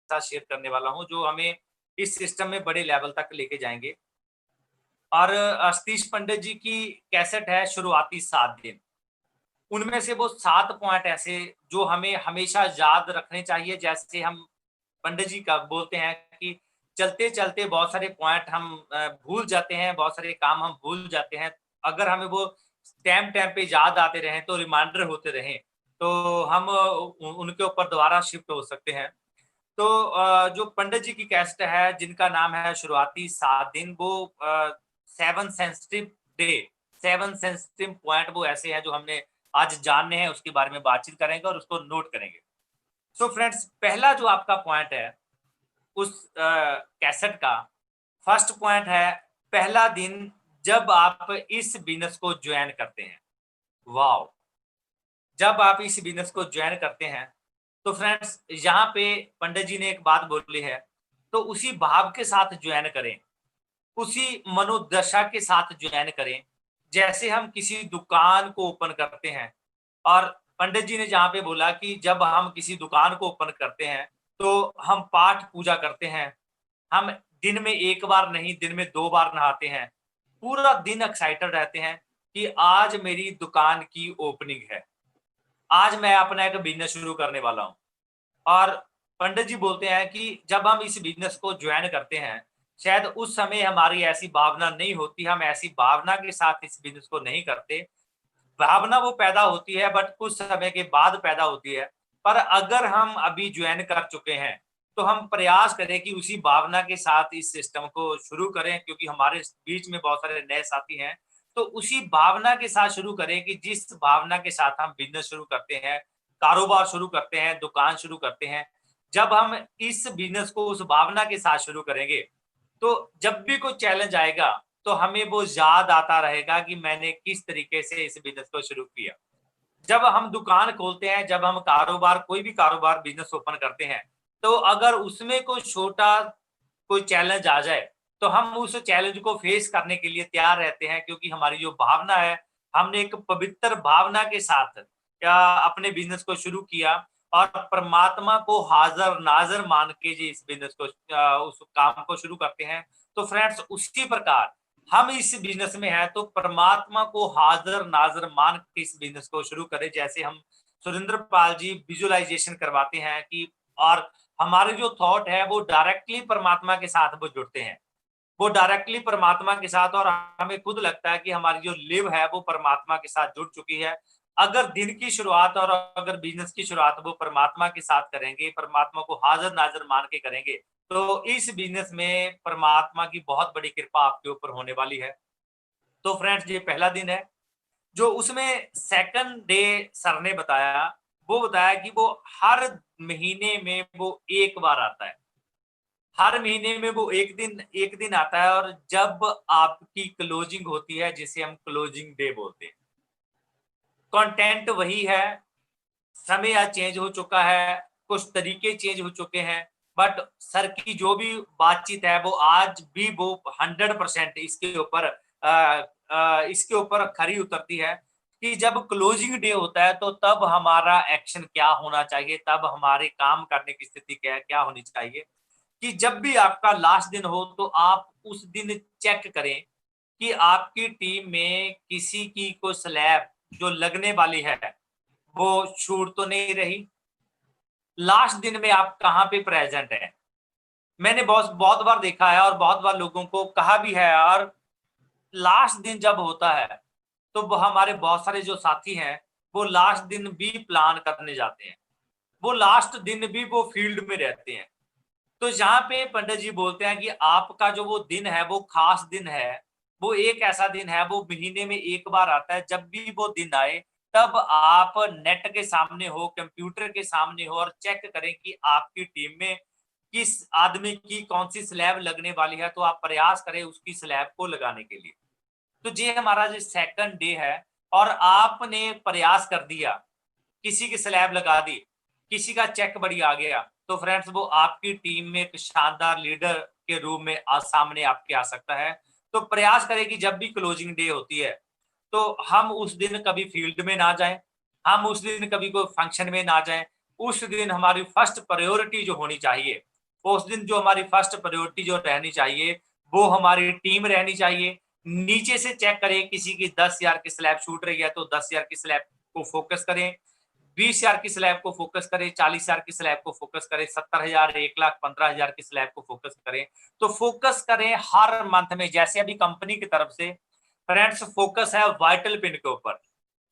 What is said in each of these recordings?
साथ शेयर करने वाला हूँ, जो हमें इस सिस्टम में बड़े लेवल तक लेके जाएँगे। और सतीश पंडित जी की कैसेट है शुरुआती 7 दिन। उनमें से वो 7 पॉइंट ऐसे जो हमें हमेशा याद रखने चाहिए, जैसे हम पंडित जी का बोलते हैं कि चलते-चलते बहुत सारे पॉइंट हम भूल जाते हैं, बहुत सारे काम हम भूल जाते हैं। अगर हमें वो टाइम-टाइम पे याद आते रहें, तो रिमाइंडर होते रहें, तो हम उनके ऊपर दोबारा शिफ्ट हो सकते हैं। तो जो पंडित जी की कैसेट है, जिनका नाम है शुरुआती 7 दिन, वो 7 सेंसिटिव डे, 7 सेंसिटिव पॉइंट वो ऐसे हैं जो हमने आज जानने हैं, उसके बारे में बातचीत करेंगे और उसको नोट करेंगे। सो फ्रेंड्स, पहला जो आपका पॉइंट है उस कैसेट का फर्स्ट पॉइंट है, पहला दिन जब आप इस बिज़नेस को जॉइन करते हैं। वॉव! जब आप इस बिज़नेस को जॉइन करते हैं, तो फ्रेंड्स यहाँ पे पंडित जी ने एक बात बोली है, तो उसी भाव के साथ जॉइन करें, उसी मनोदशा के साथ जॉइन करें, जैसे हम किसी दुकान को ओपन करते हैं। और पंडित जी ने जहाँ पे बोला कि जब हम किसी दुकान को ओपन करते हैं, तो हम पाठ पूजा करते हैं। हम दिन में 1 बार नहीं, दिन में 2 बार नहाते हैं। पूरा दिन एक्साइटेड रहते हैं कि आज मेरी दुकान की ओपनिंग है। आज मैं अपना एक बिज़नेस शुरू करने वाला हूँ। और पंडित जी बोलते हैं कि जब हम इस बिज़नेस को जॉइन करते हैं, शायद उस समय हमारी ऐसी भावना नहीं होती, हम ऐसी भावना के साथ इस बिज़नेस को नहीं करते। भावना वो पैदा होती है बट कुछ समय के बाद पैदा होती है। पर अगर हम अभी जॉइन कर चुके हैं, तो हम प्रयास करें कि उसी भावना के साथ इस सिस्टम को शुरू करें, क्योंकि हमारे बीच में बहुत सारे नए साथी हैं। तो उसी भावना के साथ शुरू करें कि जिस भावना के साथ हम बिज़नेस शुरू करते हैं, कारोबार शुरू करते हैं, दुकान शुरू करते हैं। जब हम इस बिज़नेस को उस भावना के साथ शुरू करेंगे, तो जब भी कोई चैलेंज आएगा, तो हमें वो याद आता रहेगा कि मैंने किस तरीके से इस बिज़नेस को शुरू किया। जब हम दुकान खोलते हैं, जब हम कारोबार कोई भी कारोबार बिज़नेस ओपन करते हैं, तो अगर उसमें कोई छोटा कोई चैलेंज आ जाए, तो हम उस चैलेंज को फेस करने के लिए तैयार रहते हैं, क्योंकि हमारी जो भावना है, हमने एक पवित्र भावना के साथ अपने बिज़नेस को शुरू किया और परमात्मा को हाज़र-नाज़र मान के जी इस बिज़नेस को उस काम को शुरू करते हैं। तो फ्रेंड्स, उसी प्रकार हम इस बिज़नेस में हैं, तो परमात्मा को हाज़र-नाज़र मान के इस बिज़नेस को शुरू करें। जैसे हम सुरेंद्र पाल जी विज़ुअलाइज़ेशन करवाते हैं कि और हमारे जो थॉट है वो डायरेक्टली परमात्मा के साथ वो जुड़ते हैं। वो डायरेक्टली परमात्मा के साथ, और हमें खुद लगता है कि हमारी जो लिव है वो परमात्मा के साथ जुड़ चुकी है। अगर दिन की शुरुआत और अगर बिज़नेस की शुरुआत वो परमात्मा के साथ करेंगे, परमात्मा को हाज़र-नाज़र मान के करेंगे, तो इस बिज़नेस में परमात्मा की बहुत बड़ी कृपा आपके ऊपर होने वाली है। तो फ्रेंड्स, ये पहला दिन है। जो उसमें सेकंड डे सर ने बताया, वो बताया कि वो हर महीने में वो 1 बार आता है। हर महीने में वो 1 दिन आता है, और जब आपकी क्लोजिंग होती है, जिसे हम क्लोजिंग डे बोलते हैं। कंटेंट वही है, समय आज चेंज हो चुका है, कुछ तरीके चेंज हो चुके हैं, बट सर की जो भी बातचीत है वो आज भी वो 100% इसके ऊपर खरी उतरती है कि जब क्लोजिंग डे होता है, तो तब हमारा एक्शन क्या होना चाहिए, तब हमारे काम करने की स्थिति क्या क्या होनी चाहिए। कि जब भी आपका लास्ट दिन हो, तो आप उस दिन चेक करें कि आपकी टीम में किसी की कोई स्लैब जो लगने वाली है, वो छूट तो नहीं रही। लास्ट दिन में आप कहाँ पे प्रेज़ेंट हैं। मैंने बहुत बहुत बार देखा है और बहुत बार लोगों को कहा भी है, और लास्ट दिन जब होता है, तो वो हमारे बहुत सारे जो साथी हैं, वो लास्ट दिन भी प्लान करने जाते हैं। वो लास्ट दिन भी वो फील्ड में रहते हैं। तो जहाँ पे पंडित जी बोलते हैं कि आपका जो वो दिन है, वो खास दिन है, वो एक ऐसा दिन है, वो महीने में 1 बार आता है। जब भी वो दिन आए, तब आप नेट के सामने हो, कंप्यूटर के सामने हो और चेक करें कि आपकी टीम में किस आदमी की कौन-सी स्लैब लगने वाली है, तो आप प्रयास करें उसकी स्लैब को लगाने के लिए। तो ये हमारा जो सेकंड डे है, और आपने प्रयास कर दिया, किसी की स्लैब लगा दी, किसी का चेक बढ़िया आ गया, तो फ्रेंड्स वो आपकी टीम में एक शानदार लीडर के रूप में सामने आपके आ सकता है। तो प्रयास करें कि जब भी क्लोजिंग डे होती है, तो हम उस दिन कभी फील्ड में ना जाएँ, हम उस दिन कभी कोई फंक्शन में ना जाएँ। उस दिन हमारी फर्स्ट प्रायोरिटी जो होनी चाहिए, उस दिन जो हमारी फर्स्ट प्रायोरिटी जो रहनी चाहिए, वो हमारी टीम रहनी चाहिए। नीचे से चेक करें, किसी की 10,000 की स्लैब छूट रही है तो 10,000 की स्लैब को फोकस करें, 20,000 की स्लैब को फोकस करें, 40,000 की स्लैब को फोकस करें, 70,000, 1,00,000, 15,000 की स्लैब को फोकस करें। तो फोकस करें हर मंथ में, जैसे अभी कंपनी की तरफ से फ्रेंड्स फोकस है वाइटल पिन के ऊपर।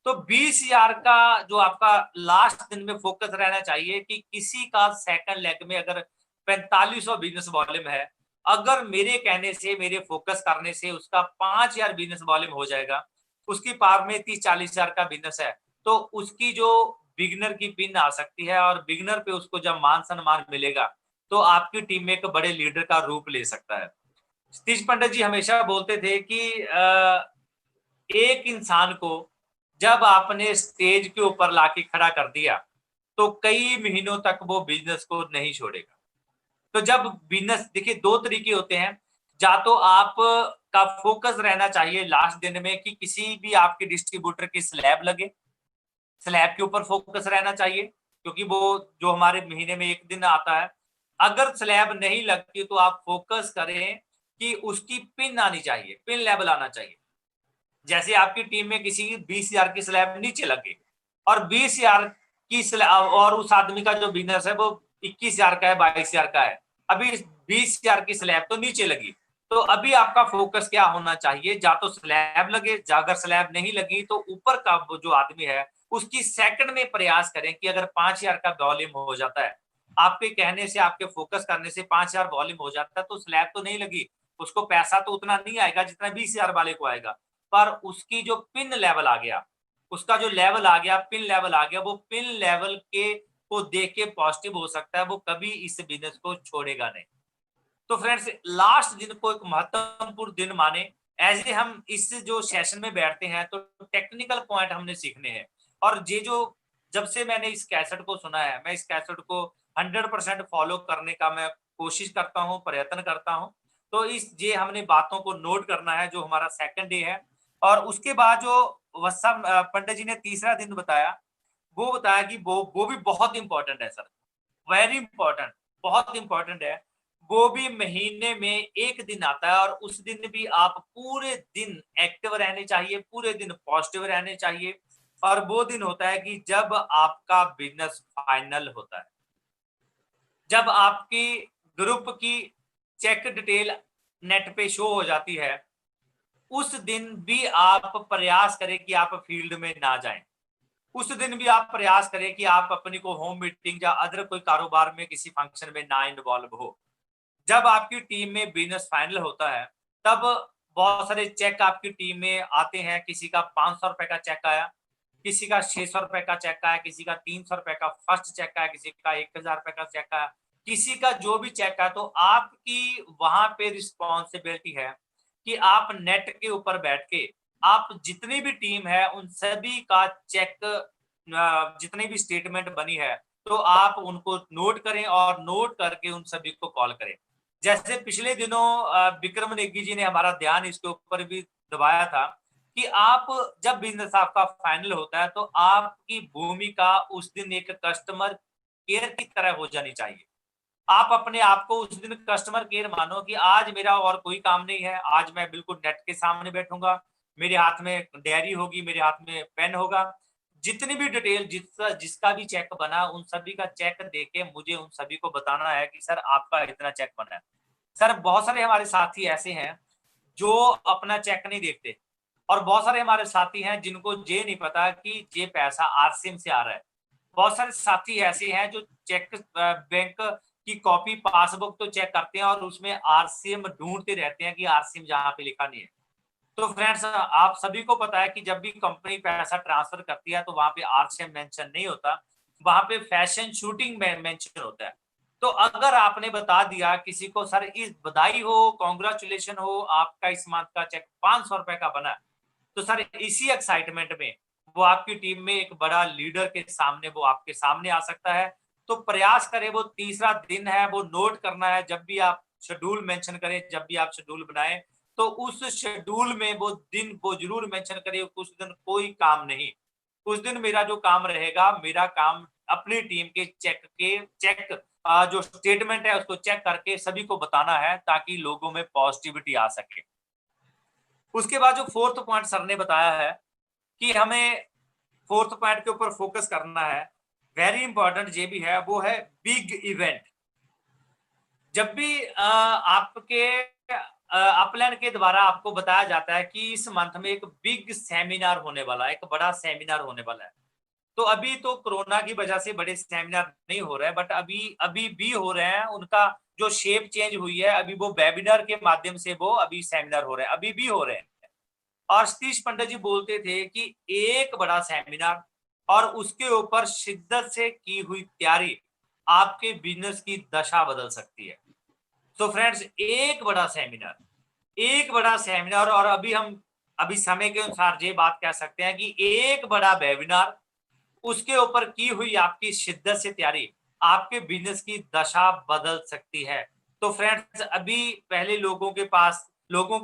तो 20,000 का जो आपका लास्ट दिन में फोकस रहना चाहिए कि किसी का सेकंड लेग में अगर 4500 बिजनेस वॉल्यूम है, अगर मेरे कहने से, मेरे फोकस करने से उसका 5,000 बिजनेस वॉल्यूम हो जाएगा, उसकी पार में 30-40,000 का बिजनेस है, तो उसकी जो बिगिनर की पिन आ सकती है और बिगिनर पे उसको जब मान सम्मान मिलेगा, तो आपकी टीम में एक बड़े लीडर का रूप ले सकता है। सतीश पंडित जी हमेशा बोलते थे कि एक इंसान को जब आपने स्टेज के ऊपर लाके खड़ा कर दिया, तो कई महीनों तक वो बिज़नेस को नहीं छोड़ेगा। तो जब बिज़नेस देखिए 2 तरीके होते हैं, या तो आप का फ़ोकस रहना चाहिए लास्ट दिन में कि किसी भी आपके डिस्ट्रीब्यूटर की स्लैब लगे, स्लैब के ऊपर फ़ोकस रहना चाहिए, क्योंकि वो जो हमारे महीने में 1 दिन आता है। अगर स्लैब नहीं लगती तो आप फ़ोकस करें कि उसकी पिन आनी चाहिए, पिन लेवल आना चाहिए। जैसे आपकी टीम में किसी की 20,000 की स्लैब नीचे लग गई और 20,000 की और उस आदमी का जो बिजनेस है वो 21,000 का है, 22,000 का है। अभी 20,000 की स्लैब तो नीचे लगी। तो अभी आपका फोकस क्या होना चाहिए? या तो स्लैब लगे, या अगर स्लैब नहीं लगी तो ऊपर का वो जो आदमी है, उसकी सेकंड में प्रयास करें कि अगर 5,000 का वॉल्यूम हो जाता है, आपके कहने से, आपके फोकस करने से 5,000 वॉल्यूम हो जाता है, तो स्लैब तो नहीं लगी, उसको पैसा तो उतना नहीं आएगा जितना 20,000 वाले को आएगा। पर उसकी जो पिन लेवल आ गया, उसका जो लेवल आ गया, पिन लेवल आ गया, वो पिन लेवल के को देख के पॉजिटिव हो सकता है, वो कभी इस बिज़नेस को छोड़ेगा नहीं। तो फ्रेंड्स लास्ट दिन को एक महत्वपूर्ण दिन माने, ऐसे हम इस जो सेशन में बैठते हैं तो टेक्निकल पॉइंट हमने सीखने हैं। और ये जो जब से मैंने इस कैसेट को सुना है, मैं इस कैसेट को 100% फॉलो करने का मैं कोशिश करता हूँ, प्रयत्न करता हूँ। तो इस ये हमने बातों को नोट करना है जो हमारा सेकंड डे है। और उसके बाद जो वत्सा पंडित जी ने तीसरा दिन बताया, वो बताया कि वो भी बहुत इंपॉर्टेंट है सर, वेरी इंपॉर्टेंट, बहुत इंपॉर्टेंट है। वो भी महीने में 1 दिन आता है और उस दिन भी आप पूरे दिन एक्टिव रहने चाहिए, पूरे दिन पॉजिटिव रहने चाहिए। और वो दिन होता है कि जब आपका बिज़नेस फाइनल होता है। जब आपकी ग्रुप की चेक डिटेल नेट पे शो हो जाती है, उस दिन भी आप प्रयास करें कि आप फील्ड में ना जाएँ। उस दिन भी आप प्रयास करें कि आप अपनी को होम मीटिंग या अदर कोई कारोबार में किसी फंक्शन में ना इन्वॉल्व हो। जब आपकी टीम में बिज़नेस फाइनल होता है, तब बहुत सारे चेक आपकी टीम में आते हैं। किसी का ₹500 का चेक आया, किसी का ₹600 का चेक आया, किसी का ₹300 का फर्स्ट चेक आया, किसी का ₹1,000 का चेक आया, किसी का जो भी चेक आया। तो आपकी वहाँ पे रिस्पॉन्सिबिलिटी है कि आप नेट के ऊपर बैठ के आप जितनी भी टीम है उन सभी का चेक जितनी भी स्टेटमेंट बनी है, तो आप उनको नोट करें और नोट करके उन सभी को कॉल करें। जैसे पिछले दिनों विक्रम नेगी जी ने हमारा ध्यान इसके ऊपर भी दबाया था कि आप जब बिज़नेस आपका फाइनल होता है, तो आपकी भूमिका उस दिन एक कस्टमर केयर की तरह हो जानी चाहिए। आप अपने आप को उस दिन कस्टमर केयर मानो कि आज मेरा और कोई काम नहीं है, आज मैं बिल्कुल नेट के सामने बैठूँगा, मेरे हाथ में डायरी होगी, मेरे हाथ में पेन होगा। जितनी भी डिटेल जिसका भी चेक बना, उन सभी का चेक देके मुझे उन सभी को बताना है कि सर आपका इतना चेक बना है। सर बहुत सारे हमारे साथी ऐसे हैं, जो अपना चेक नहीं देखते और बहुत सारे हमारे साथी हैं जिनको ये नहीं पता कि ये पैसा आरसीएम से आ रहा है। बहुत सारे साथी ऐसे हैं जो चेक बैंक की कॉपी पासबुक तो चेक करते हैं और उसमें आरसीएम ढूँढते रहते हैं कि आरसीएम जहाँ पे लिखा नहीं है। तो फ्रेंड्स आप सभी को पता है कि जब भी कंपनी पैसा ट्रांसफर करती है तो वहाँ पे आरसीएम मेंशन नहीं होता, वहाँ पे फैशन शूटिंग में मेंशन होता है। तो अगर आपने बता दिया किसी को सर इस बधाई हो, कांग्रेचुलेशन हो, आपका इस मंथ का चेक ₹500 का बना है। तो सर इसी एक्साइटमेंट में वो आपकी टीम में एक बड़ा लीडर के सामने वो आपके सामने आ सकता है। तो प्रयास करें, वो तीसरा दिन है वो नोट करना है। जब भी आप शेड्यूल मेंशन करें, जब भी आप शेड्यूल बनाएँ, तो उस शेड्यूल में वो दिन वो ज़रूर मेंशन करिए उस दिन कोई काम नहीं। उस दिन मेरा जो काम रहेगा, मेरा काम अपनी टीम के चेक जो स्टेटमेंट है उसको चेक करके सभी को बताना है ताकि लोगों में पॉजिटिविटी आ सके। उसके बाद जो फोर्थ पॉइंट सर ने बताया है कि हमें फोर्थ पॉइंट के ऊपर फोकस करना है, वेरी इंपॉर्टेंट ये भी है, वो है बिग इवेंट। जब भी आपके अपलाइन के द्वारा आपको बताया जाता है कि इस मंथ में एक बिग सेमिनार होने वाला है, एक बड़ा सेमिनार होने वाला है। तो अभी तो कोरोना की वजह से बड़े सेमिनार नहीं हो रहे हैं, बट अभी अभी भी हो रहे हैं। उनका जो शेप चेंज हुई है, अभी वो वेबिनार के माध्यम से वो अभी सेमिनार हो रहे हैं, अभी भी हो रहे हैं। और सतीश पंडित जी बोलते थे कि एक बड़ा सेमिनार और उसके ऊपर शिद्दत से की हुई तैयारी आपके बिजनेस की दशा बदल सकती है। तो फ्रेंड्स, एक बड़ा सेमिनार और अभी समय के अनुसार ये बात कह सकते हैं कि एक बड़ा वेबिनार, उसके ऊपर की हुई आपकी शिद्दत से तैयारी आपके बिजनेस की दशा बदल सकती है। तो फ्रेंड्स, अभी पहले लोगों के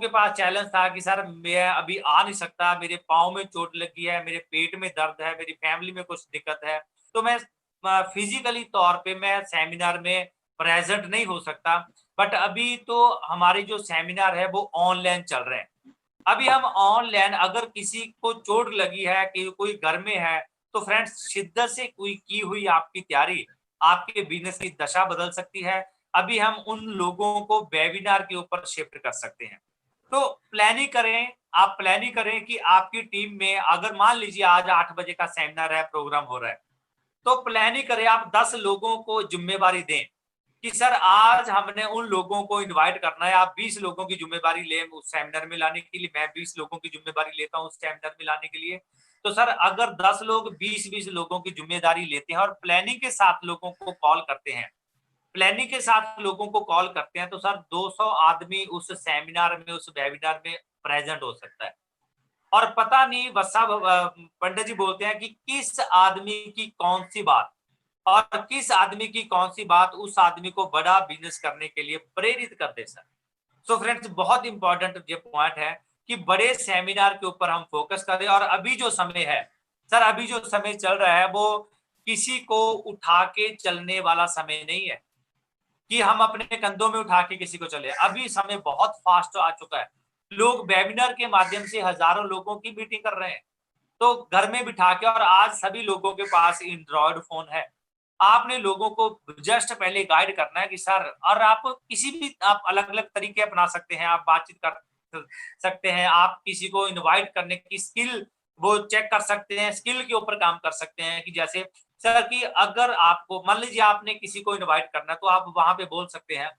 पास चैलेंज था कि सर मैं अभी आ नहीं सकता, मेरे पाँव में चोट लगी है, मेरे पेट में दर्द है, मेरी फैमिली में कुछ दिक्कत है, तो मैं फिजिकली तौर पे मैं सेमिनार में प्रेजेंट नहीं हो सकता। बट अभी तो हमारे जो सेमिनार है वो ऑनलाइन चल रहे हैं। अभी हम ऑनलाइन, अगर किसी को चोट लगी है कि कोई घर में है, तो फ्रेंड्स शिद्दत से कोई की हुई आपकी तैयारी आपके बिजनेस की दशा बदल सकती है। अभी हम उन लोगों को वेबिनार के ऊपर शिफ्ट कर सकते हैं। तो प्लानिंग करें, आप प्लानिंग करें कि आपकी टीम में अगर मान लीजिए आज 8 बजे का सेमिनार है, प्रोग्राम हो रहा है, तो प्लानिंग करें, आप 10 लोगों को जिम्मेवारी दें कि सर आज हमने उन लोगों को इनवाइट करना है। आप 20 लोगों की जिम्मेवारी लें उस सेमिनार में लाने के लिए, मैं 20 लोगों की जिम्मेवारी लेता हूँ उस सेमिनार में लाने के लिए। तो सर अगर 10 लोग 20-20 लोगों की जिम्मेदारी लेते हैं और प्लानिंग के साथ लोगों को कॉल करते हैं, तो सर 200 आदमी उस सेमिनार में, उस वेबिनार में प्रेजेंट हो सकता है। और पता नहीं पंडित जी बोलते हैं कि किस आदमी की कौन सी बात और किस आदमी की कौन सी बात उस आदमी को बड़ा बिजनेस करने के लिए प्रेरित कर दे सर। सो फ्रेंड्स, बहुत इंपॉर्टेंट ये पॉइंट है कि बड़े सेमिनार के ऊपर हम फोकस करें। और अभी जो समय है सर, अभी जो समय चल रहा है वो किसी को उठा के चलने वाला समय नहीं है कि हम अपने कंधों में उठा के किसी को चले। अभी समय बहुत फास्ट आ चुका है। लोग वेबिनार के माध्यम से हजारों लोगों की मीटिंग कर रहे हैं, तो घर में बिठा के। और आज सभी लोगों के पास एंड्रॉयड फोन है। आपने लोगों को जस्ट पहले गाइड करना है कि सर, और आप किसी भी आप अलग-अलग तरीके अपना सकते हैं, आप बातचीत कर सकते हैं, आप किसी को इनवाइट करने की स्किल वो चेक कर सकते हैं, स्किल के ऊपर काम कर सकते हैं कि जैसे सर कि अगर आपको मान लीजिए आपने किसी को इनवाइट करना है, तो आप वहाँ पे बोल सकते हैं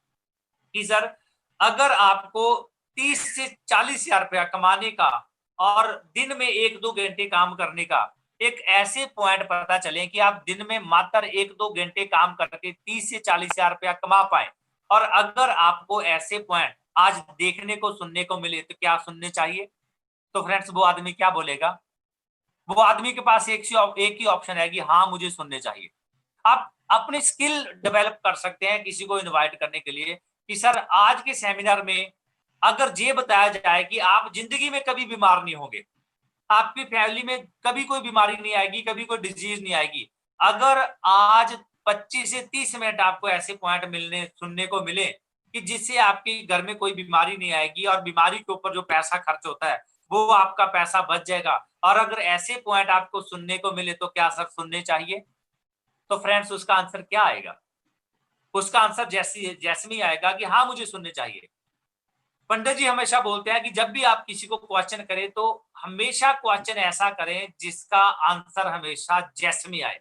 कि सर अगर आपको 30 से 40 हज़ार रुपया कमाने का और दिन में 1-2 घंटे काम करने का एक ऐसे पॉइंट पता चले कि आप दिन में मात्र 1-2 घंटे काम करके 30 से 40 हज़ार रुपया कमा पाएँ। और अगर आपको ऐसे पॉइंट आज देखने को, सुनने को मिले, तो क्या सुनने चाहिए? तो फ्रेंड्स, वो आदमी क्या बोलेगा? वो आदमी के पास एक ही ऑप्शन है कि हाँ, मुझे सुनने चाहिए। आप अपनी स्किल डेवलप कर सकते हैं किसी को इनवाइट करने के लिए कि सर आज के सेमिनार में अगर ये बताया जाए कि आप जिंदगी में कभी बीमार नहीं होंगे, आपकी फैमिली में कभी कोई बीमारी नहीं आएगी, कभी कोई डिजीज नहीं आएगी। अगर आज 25 से 30 मिनट आपको ऐसे पॉइंट मिलने सुनने को मिले कि जिससे आपके घर में कोई बीमारी नहीं आएगी और बीमारी के ऊपर जो पैसा खर्च होता है वो आपका पैसा बच जाएगा, और अगर ऐसे पॉइंट आपको सुनने को मिले, तो क्या सर सुनने चाहिए? तो फ्रेंड्स, उसका आंसर क्या आएगा? उसका आंसर जैसे ही आएगा कि हाँ, मुझे सुनने चाहिए। पंडित जी हमेशा बोलते हैं कि जब भी आप किसी को क्वेश्चन करें, तो हमेशा क्वेश्चन ऐसा करें जिसका आंसर हमेशा जैसे में आए,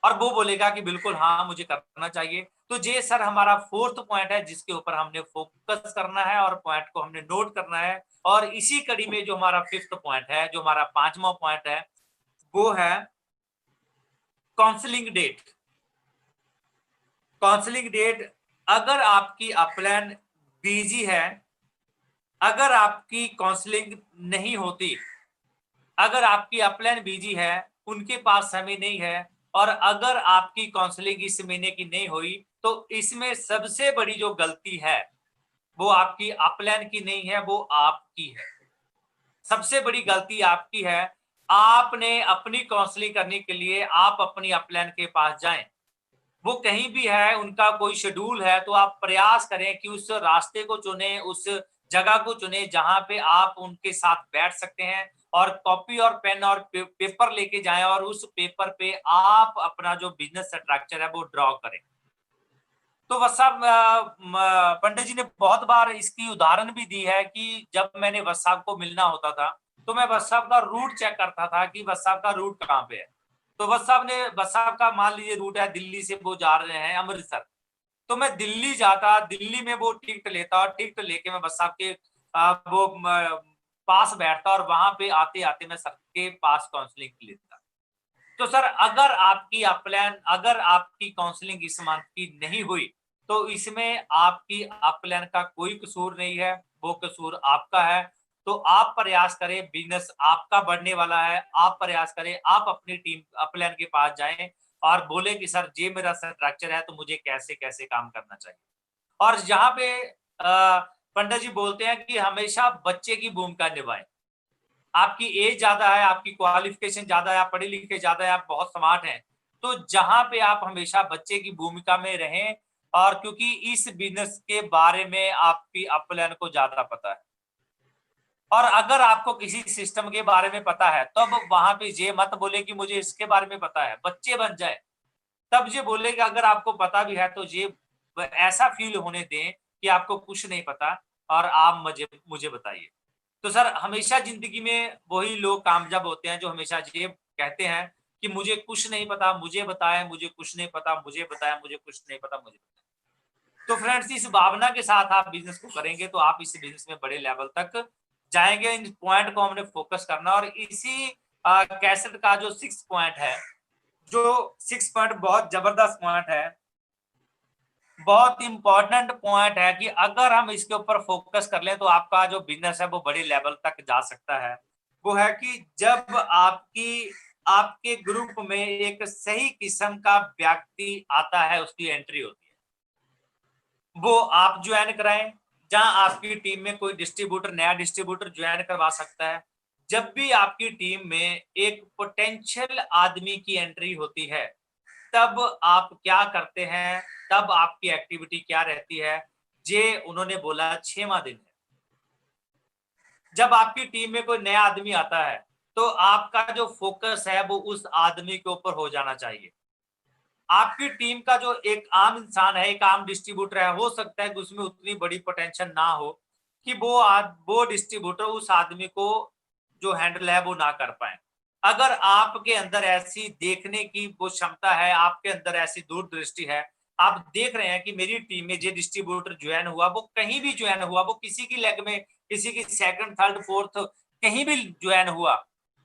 और वो बोलेगा कि बिल्कुल हाँ, मुझे करना चाहिए। तो ये सर हमारा फोर्थ पॉइंट है जिसके ऊपर हमने फोकस करना है और पॉइंट को हमने नोट करना है। और इसी कड़ी में जो हमारा फिफ्थ पॉइंट है, जो हमारा 5वां पॉइंट है, वो है काउंसलिंग डेट। काउंसलिंग डेट, अगर आपकी अपलाइन बिजी है, अगर आपकी काउंसलिंग नहीं होती, अगर आपकी अपलाइन बिजी है, उनके पास समय नहीं है, और अगर आपकी काउंसलिंग इस महीने की नहीं हुई, तो इसमें सबसे बड़ी जो गलती है वो आपकी अपलाइन की नहीं है, वो आपकी है। सबसे बड़ी गलती आपकी है। आपने अपनी काउंसलिंग करने के लिए आप अपनी अपलाइन के पास जाएं। वो कहीं भी है, उनका कोई शेड्यूल है, तो आप प्रयास करें कि उस रास्ते को चुनें, उस जगह को चुनें जहाँ पे आप उनके साथ बैठ सकते हैं और कॉपी और पेन और पेपर लेके जाएँ और उस पेपर पे आप अपना जो बिज़नेस स्ट्रक्चर है वो ड्रॉ करें। तो वत्साब पंडित जी ने बहुत बार इसकी उदाहरण भी दी है कि जब मैंने वत्साब को मिलना होता था, तो मैं वत्साब का रूट चेक करता था कि वत्साब का रूट कहाँ पे है। तो वत्साब का मान लीजिए रूट है, दिल्ली से वो जा रहे हैं अमृतसर। तो मैं दिल्ली जाता, दिल्ली में वो टिकट लेता और टिकट लेके मैं बस साहब के वो पास बैठता और वहां पे आते-आते मैं सबके पास काउंसलिंग लेता। तो सर अगर आपकी काउंसलिंग इस मंथ की नहीं हुई, तो इसमें आपकी अपलाइन का कोई कसूर नहीं है, वो कसूर आपका है। तो आप प्रयास करें, बिज़नेस आपका बढ़ने वाला है, आप प्रयास करें, आप अपनी टीम अपलाइन के पास जाएँ और बोले कि सर ये मेरा स्ट्रक्चर है, तो मुझे कैसे-कैसे काम करना चाहिए। और जहाँ पे पंडित जी बोलते हैं कि हमेशा बच्चे की भूमिका निभाएँ। आपकी एज ज़्यादा है, आपकी क्वालिफ़िकेशन ज़्यादा है, आप पढ़े-लिखे ज़्यादा हैं, आप बहुत स्मार्ट हैं। तो जहाँ पे आप हमेशा बच्चे की भूमिका में रहें और क्योंकि इस बिज़नेस के बारे में आपकी अपलाइन को ज़्यादा पता है। और अगर आपको किसी सिस्टम के बारे में पता है, तब वहाँ पे ये मत बोले कि मुझे इसके बारे में पता है, बच्चे बन जाए। तब ये बोले कि अगर आपको पता भी है तो ये ऐसा फ़ील होने दें कि आपको कुछ नहीं पता और आप मुझे मुझे बताइए। तो सर हमेशा ज़िंदगी में वही लोग कामयाब होते हैं जो हमेशा ये कहते हैं कि मुझे कुछ नहीं पता, मुझे बताएँ, मुझे कुछ नहीं पता, मुझे बताएँ, मुझे कुछ नहीं पता, मुझे बताएँ। तो फ्रेंड्स इस भावना के साथ आप बिज़नेस को करेंगे तो आप इस बिज़नेस में बड़े लेवल तक जाएँगे। इन पॉइंट को हमने फ़ोकस करना और इसी कैसेट का जो 6 पॉइंट है, जो 6 पॉइंट बहुत ज़बरदस्त पॉइंट है, बहुत इम्पोर्टेंट पॉइंट है कि अगर हम इसके ऊपर फ़ोकस कर लें तो आपका जो बिज़नेस है वो बड़े लेवल तक जा सकता है। वो है कि जब आपके ग्रुप में एक सही किस्म का व्यक्ति आता है, उसकी एंट्री होती है। वो आप जॉइन कराएँ, जहाँ आपकी टीम में कोई डिस्ट्रीब्यूटर नया डिस्ट्रीब्यूटर जॉइन करवा सकता है। जब भी आपकी टीम में एक पोटेंशियल आदमी की एंट्री होती है, तब आप क्या करते हैं, तब आपकी एक्टिविटी क्या रहती है? ये उन्होंने बोला 6वाँ दिन है। जब आपकी टीम में कोई नया आदमी आता है, तो आपका जो फ़ोकस है वो उस आदमी के ऊपर हो जाना चाहिए। आपकी टीम का जो एक आम इंसान है, एक आम डिस्ट्रीब्यूटर है, हो सकता है कि उसमें उतनी बड़ी पोटेंशियल ना हो कि वो डिस्ट्रीब्यूटर उस आदमी को जो हैंडल है वो ना कर पाए। अगर आपके अंदर ऐसी देखने की वो क्षमता है, आपके अंदर ऐसी दूरदृष्टि है, आप देख रहे हैं कि मेरी टीम में ये डिस्ट्रीब्यूटर जॉइन हुआ, वो कहीं भी जॉइन हुआ, वो किसी की लेग में, किसी की सेकंड, थर्ड, फोर्थ कहीं भी जॉइन हुआ,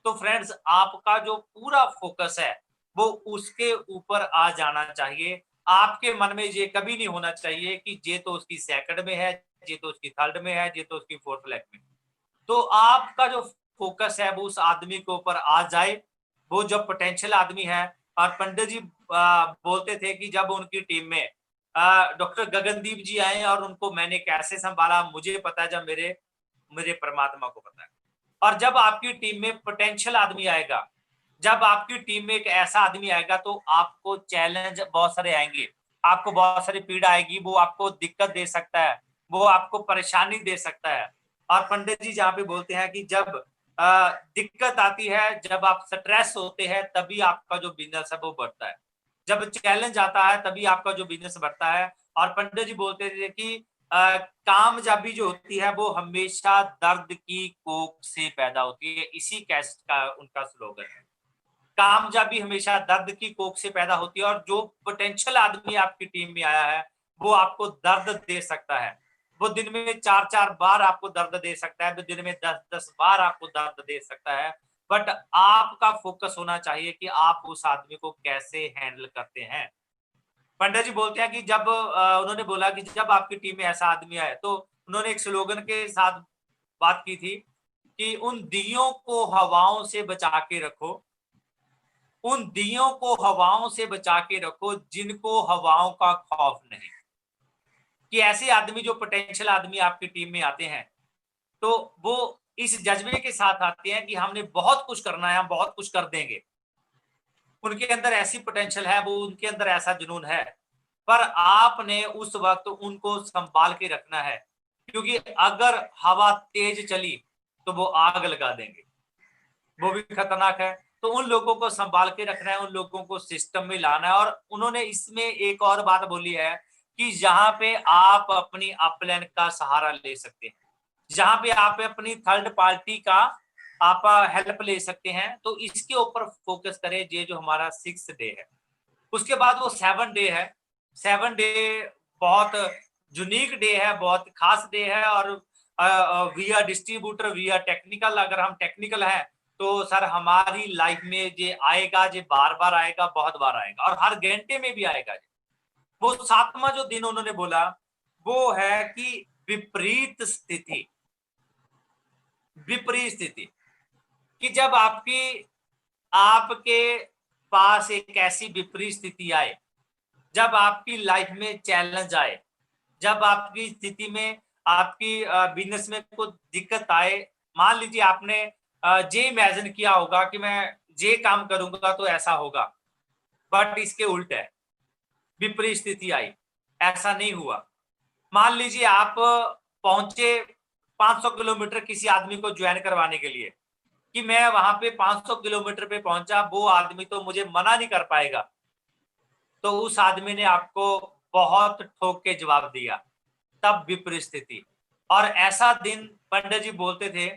तो फ्रेंड्स आपका जो पूरा फोकस है वो उसके ऊपर आ जाना चाहिए। आपके मन में ये कभी नहीं होना चाहिए कि ये तो उसकी सेकंड में है, ये तो उसकी थर्ड में है, ये तो उसकी फोर्थ लेग में। तो आपका जो फ़ोकस है वो उस आदमी के ऊपर आ जाए, वो जो पोटेंशियल आदमी है और पंडित जी बोलते थे कि जब उनकी टीम में डॉक्टर गगनदीप जी आए और उनको मैंने कैसे सँभाला मुझे पता है जब मेरे मेरे परमात्मा को पता है। और जब आपकी टीम में पोटेंशियल आदमी आएगा, जब आपकी टीम में एक ऐसा आदमी आएगा तो आपको चैलेंज बहुत सारे आएँगे, आपको बहुत सारी पीड़ा आएगी, वो आपको दिक्कत दे सकता है, वो आपको परेशानी दे सकता है। और पंडित जी जहाँ पे बोलते हैं कि जब दिक्कत आती है, जब आप स्ट्रेस होते हैं, तभी आपका जो बिज़नेस है वो बढ़ता है। जब चैलेंज आता है, तभी आपका जो बिज़नेस बढ़ता है। और पंडित जी बोलते थे कि कामयाबी जो होती है वो हमेशा दर्द की कोख से पैदा होती है। इसी कैसेट का उनका स्लोगन है। कामयाबी हमेशा दर्द की कोख से पैदा होती है और जो पोटेंशियल आदमी आपकी टीम में आया है, वो आपको दर्द दे सकता है। वो दिन में 4-4 बार आपको दर्द दे सकता है, वो दिन में 10-10 बार आपको दर्द दे सकता है। बट आपका फोकस होना चाहिए कि आप उस आदमी को कैसे हैंडल करते हैं। पंडित जी बोलते हैं कि जब उन्होंने बोला कि जब आपकी टीम में ऐसा आदमी आए, तो उन्होंने एक स्लोगन के साथ बात की थी कि उन दियों को हवाओं से बचा के रखो, उन दियों को हवाओं से बचा के रखो जिनको हवाओं का खौफ नहीं। कि ऐसे आदमी जो पोटेंशियल आदमी आपकी टीम में आते हैं, तो वो इस जज़्बे के साथ आते हैं कि हमने बहुत कुछ करना है, हम बहुत कुछ कर देंगे। उनके अंदर ऐसी पोटेंशियल है, वो उनके अंदर ऐसा जुनून है, पर आपने उस वक्त उनको संभाल के रखना है, क्योंकि अगर हवा तेज चली तो वो आग लगा देंगे, वो भी खतरनाक है। तो उन लोगों को संभाल के रखना है, उन लोगों को सिस्टम में लाना है। और उन्होंने इसमें एक और बात बोली है कि जहां पे आप अपनी अपलाइन का सहारा ले सकते हैं, जहां पे आप अपनी थर्ड पार्टी का आप हेल्प ले सकते हैं, तो इसके ऊपर फोकस करें। ये जो हमारा 6 डे है, उसके बाद वो 7 डे है। 7 डे बहुत यूनिक डे है, बहुत खास डे है। और we are distributor, we are technical. अगर हम टेक्निकल हैं तो सर हमारी लाइफ में जे आएगा, जे बार बार आएगा, बहुत बार आएगा और हर घंटे में भी आएगा। वो 7वां जो दिन उन्होंने बोला वो है कि विपरीत स्थिति। विपरीत स्थिति कि जब आपके पास एक ऐसी विपरीत स्थिति आए, जब आपकी लाइफ में चैलेंज आए, जब आपकी स्थिति में आपकी बिजनेस में कुछ दिक्कत आए। मान लीजिए आपने ये इमेजिन किया होगा कि मैं ये काम करूंगा तो ऐसा होगा, बट इसके उल्ट है, विपरीत स्थिति आई, ऐसा नहीं हुआ। मान लीजिए आप पहुंचे 500 किलोमीटर किसी आदमी को ज्वाइन करवाने के लिए, कि मैं वहां पे 500 किलोमीटर पे पहुंचा, वो आदमी तो मुझे मना नहीं कर पाएगा, तो उस आदमी ने आपको बहुत ठोक के जवाब दिया, तब विपरीत स्थिति। और ऐसा दिन पंडित जी बोलते थे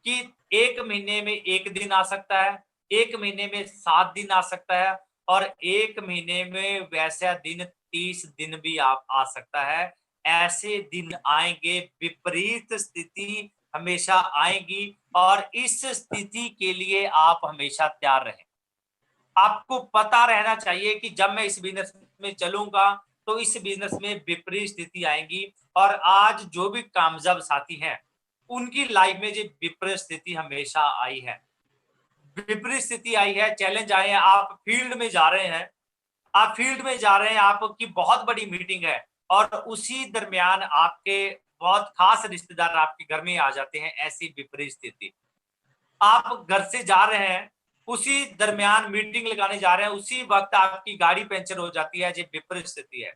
कि 1 महीने में 1 दिन आ सकता है, 1 महीने में 7 दिन आ सकता है, और 1 महीने में वैसा दिन 30 दिन भी आ सकता है। ऐसे दिन आएंगे, विपरीत स्थिति हमेशा आएगी, और इस स्थिति के लिए आप हमेशा तैयार रहें। आपको पता रहना चाहिए कि जब मैं इस बिजनेस में चलूंगा तो इस बिजनेस में विपरीत स्थिति आएंगी। और आज जो भी कामयाब साथी हैं, उनकी लाइफ में जो विपरीत स्थिति हमेशा आई है, विपरीत स्थिति आई है, चैलेंज आए हैं। आप फील्ड में जा रहे हैं, आप फील्ड में जा रहे हैं, आपकी बहुत बड़ी मीटिंग है, और उसी दरमियान आपके बहुत खास रिश्तेदार आपके घर में आ जाते हैं, ऐसी विपरीत स्थिति। आप घर से जा रहे हैं, उसी दरमियान मीटिंग लगाने जा रहे हैं, उसी वक्त आपकी गाड़ी पंचर हो जाती है, ये विपरीत स्थिति है।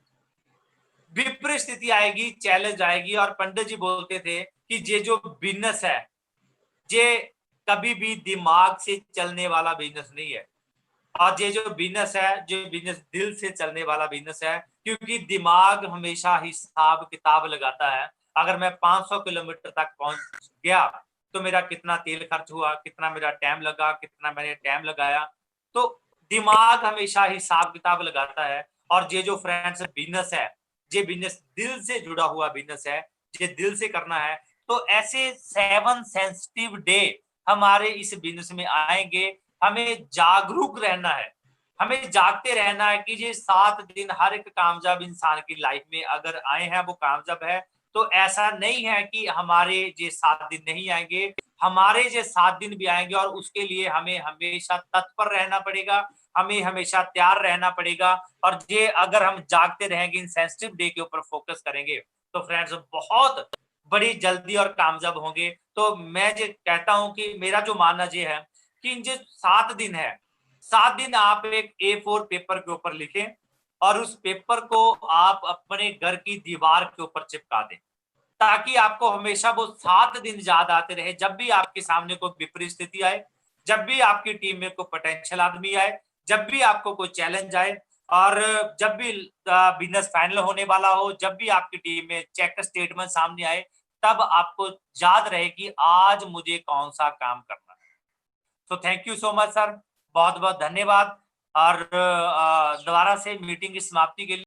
विपरीत स्थिति आएगी, चैलेंज आएगी। और पंडित जी बोलते थे कि ये जो बिजनेस है, ये कभी भी दिमाग से चलने वाला बिजनेस नहीं है। और ये जो बिजनेस है, जो बिजनेस दिल से चलने वाला बिजनेस है, क्योंकि दिमाग हमेशा हिसाब किताब लगाता है। अगर मैं 500 किलोमीटर तक पहुंच गया तो मेरा कितना तेल खर्च हुआ, कितना मेरा टाइम लगा, कितना मैंने टाइम लगाया। तो दिमाग हमेशा हिसाब किताब लगाता है। और ये जो फ्रेंड्स बिजनेस है, ये बिजनेस दिल से जुड़ा हुआ बिजनेस है, ये दिल से करना है। तो ऐसे 7 सेंसिटिव डे हमारे इस बिजनेस में आएंगे। हमें जागरूक रहना है, हमें जागते रहना है कि ये 7 दिन हर एक कामयाब इंसान की लाइफ में अगर आए हैं, वो कामयाब है। तो ऐसा नहीं है कि हमारे ये 7 दिन नहीं आएंगे, हमारे ये 7 दिन भी आएंगे। और उसके लिए हमें हमेशा तत्पर रहना पड़ेगा, हमें हमेशा तैयार रहना पड़ेगा। और ये अगर हम जागते रहेंगे, इन सेंसिटिव डे के ऊपर फोकस करेंगे, तो फ्रेंड्स बहुत बड़ी जल्दी और कामयाब होंगे। तो मैं ये कहता हूं कि मेरा जो मानना ये है कि इन जो 7 दिन है, 7 दिन आप एक A4 पेपर के ऊपर लिखें, और उस पेपर को आप अपने घर की दीवार के ऊपर चिपका दें, ताकि आपको हमेशा वो 7 दिन याद आते रहे। जब भी आपके सामने कोई विपरीत स्थिति आए, जब भी आपकी टीम में कोई पोटेंशियल आदमी आए, जब भी आपको कोई चैलेंज आए, और जब भी बिजनेस फाइनल होने वाला हो, जब भी आपकी टीम में चेक स्टेटमेंट सामने आए, तब आपको याद रहे कि आज मुझे कौन सा काम करना है। तो thank you so much sir, बहुत बहुत धन्यवाद। और दोबारा से मीटिंग की समाप्ति के लिए